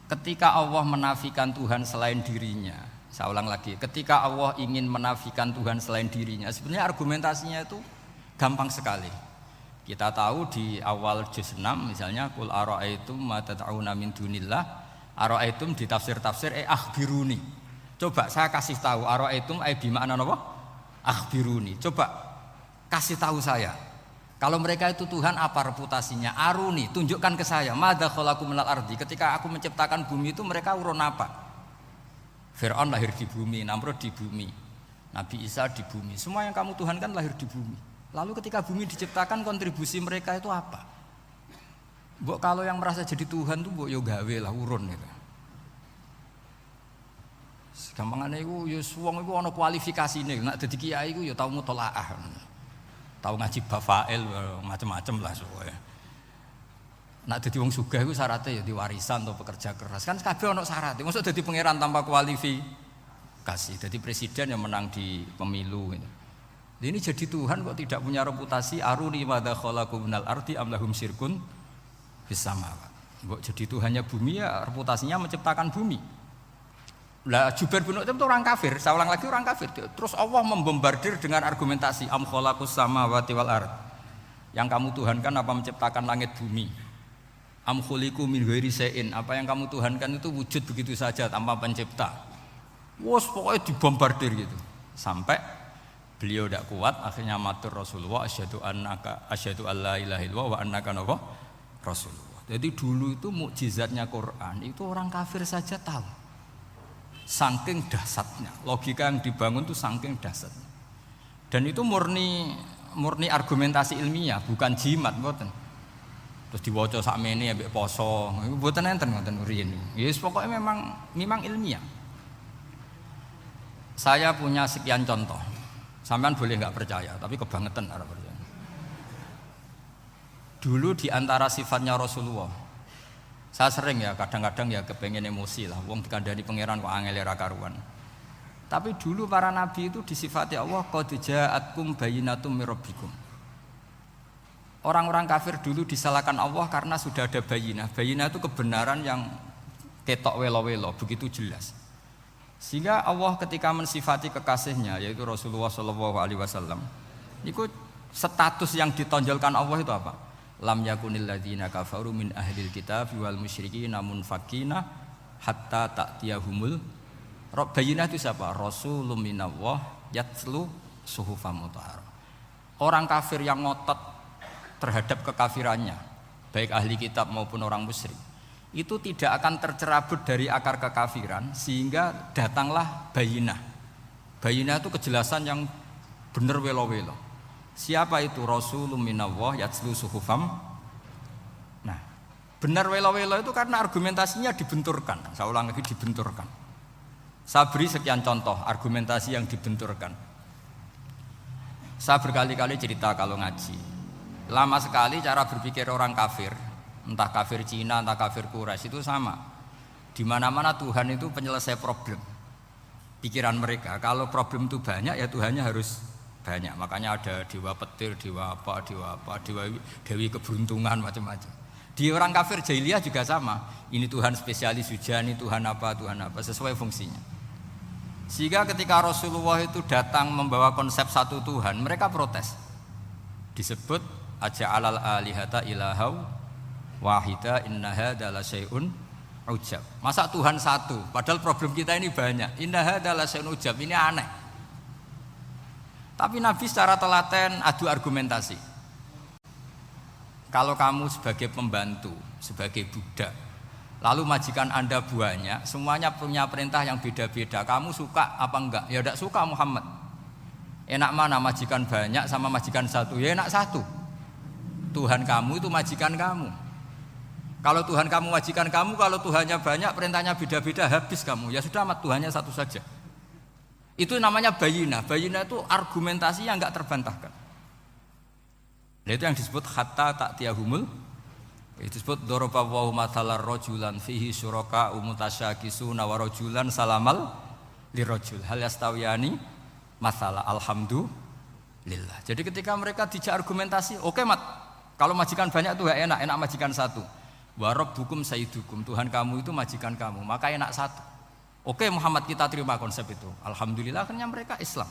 Ketika Allah menafikan Tuhan selain dirinya, saya ulang lagi, ketika Allah ingin menafikan Tuhan selain dirinya, sebenarnya argumentasinya itu gampang sekali. Kita tahu di awal juz 6 misalnya qul ara'aitum ma tad'una min dunillah, ara'aitum di tafsir-tafsir akhbiruni. Coba saya kasih tahu, ara'aitum bima'na apa? Akhbiruni. Coba kasih tahu saya. Kalau mereka itu Tuhan, apa reputasinya? Aruni, tunjukkan ke saya. Madza khalaqu minal ardi. Ketika aku menciptakan bumi itu mereka urun apa? Fir'aun lahir di bumi, Namrud di bumi, Nabi Isa di bumi. Semua yang kamu tuhankan lahir di bumi. Lalu ketika bumi diciptakan, kontribusi mereka itu apa? Mbok kalau yang merasa jadi Tuhan tuh mbok yo gawe lah urun gitu. Gampangane iku yo wong iku ana kualifikasine. Nek dadi kiai iku yo tau mutolaah. Tahu ngaji bafail macam-macam lah soalnya. Nak dadi wong sugih iku syaratnya ya diwarisan atau pekerja keras. Kan kabeh ono syarat. Mosok dadi pangeran tanpa kualifikasi. Dadi presiden yang menang di pemilu gitu. Ini jadi Tuhan kok tidak punya reputasi aruni madza khalaqu minal ardi am lahum syirkun fis samawat. Kok jadi Tuhannya bumi ya reputasinya menciptakan bumi. Lah Jubair bin Mut'im itu orang kafir, saya ulang lagi orang kafir. Terus Allah membombardir dengan argumentasi am khalaqus samawati wal ard. Yang kamu tuhankan apa menciptakan langit bumi? Am khuliqu min ghairi syai'in, apa yang kamu tuhankan itu wujud begitu saja tanpa pencipta. Wos pokoknya dibombardir gitu. Sampai beliau tidak kuat akhirnya matur Rasulullah asyhadu alla ilaha illallah wa annaka rasulullah. Jadi dulu itu mukjizatnya Quran itu orang kafir saja tahu. Saking dahsyatnya, logika yang dibangun itu saking dahsyatnya. Dan itu murni argumentasi ilmiah, bukan jimat, mboten. Terus diwaca sakmene ambek poso, iku mboten enten ngoten riyen. Ya pokoknya memang ilmiah. Saya punya sekian contoh. Sampean boleh enggak percaya, tapi kebangetan ora percaya. Dulu di antara sifatnya Rasulullah, saya sering ya kadang-kadang ya kepengen emosi lah, wong dikandani pangeran kok angel ra karuan. Tapi dulu para nabi itu disifati Allah qad ja'atkum bayyinatum mir rabbikum. Orang-orang kafir dulu disalahkan Allah karena sudah ada bayinah. Bayinah itu kebenaran yang ketok welo-welo, begitu jelas. Sehingga Allah ketika mensifati kekasihnya yaitu Rasulullah SAW, itu status yang ditonjolkan Allah itu apa? Lam yakunil ladzina kafaru min ahlil kitab wal musyrikin munfakina hatta ta'tiyahumul bayinah. Itu siapa? Rasulun minallah yatslu suhufam mutahharah. Orang kafir yang ngotot terhadap kekafirannya, baik ahli kitab maupun orang musyrik, itu tidak akan tercerabut dari akar kekafiran sehingga datanglah bayinah. Bayinah itu kejelasan yang benar welo-welo. Siapa itu? Rasulun minallah yatslu suhufam. Nah, benar welo-welo itu karena argumentasinya dibenturkan. Saya ulang lagi, dibenturkan. Saya beri sekian contoh argumentasi yang dibenturkan. Saya berkali-kali cerita kalau ngaji. Lama sekali cara berpikir orang kafir, entah kafir Cina, entah kafir Quraisy itu sama. Di mana-mana Tuhan itu penyelesai problem. Pikiran mereka, kalau problem itu banyak ya Tuhannya harus banyak. Makanya ada dewa petir, dewa dewi keberuntungan, macam-macam. Di orang kafir jahiliyah juga sama. Ini Tuhan spesialis hujan, ini Tuhan apa sesuai fungsinya. Sehingga ketika Rasulullah itu datang membawa konsep satu Tuhan, mereka protes. Disebut aja'alal alihata ilahau wahida inna hadza la syai'un ujab. Masa Tuhan satu, padahal problem kita ini banyak. Inna hadza la syai'un ujab, ini aneh. Tapi Nabi secara telaten adu argumentasi. Kalau kamu sebagai pembantu, sebagai budak, lalu majikan Anda banyak, semuanya punya perintah yang beda-beda. Kamu suka apa enggak? Ya enggak suka Muhammad. Enak mana majikan banyak sama majikan satu? Ya enak satu. Tuhan kamu itu majikan kamu. Kalau Tuhan kamu majikan kamu, kalau Tuhannya banyak, perintahnya beda-beda, habis kamu. Ya sudah, amat Tuhannya satu saja. Itu namanya bayinah. Bayinah itu argumentasi yang enggak terbantahkan. Nah, itu yang disebut hatta ta'tiyahumul. Itu disebut daraba Allahu mathalar rajulan fihi syuraka mutasyakisuna wa rajulan salamal lirajul hal yastawiyani mathala alhamdulillah. Jadi ketika mereka dijak argumentasi, oke mat, kalau majikan banyak itu enak majikan satu. Wa rabbukum sayyidukum, Tuhan kamu itu majikan kamu. Maka enak satu. Oke Muhammad, kita terima konsep itu. Alhamdulillah akhirnya mereka Islam.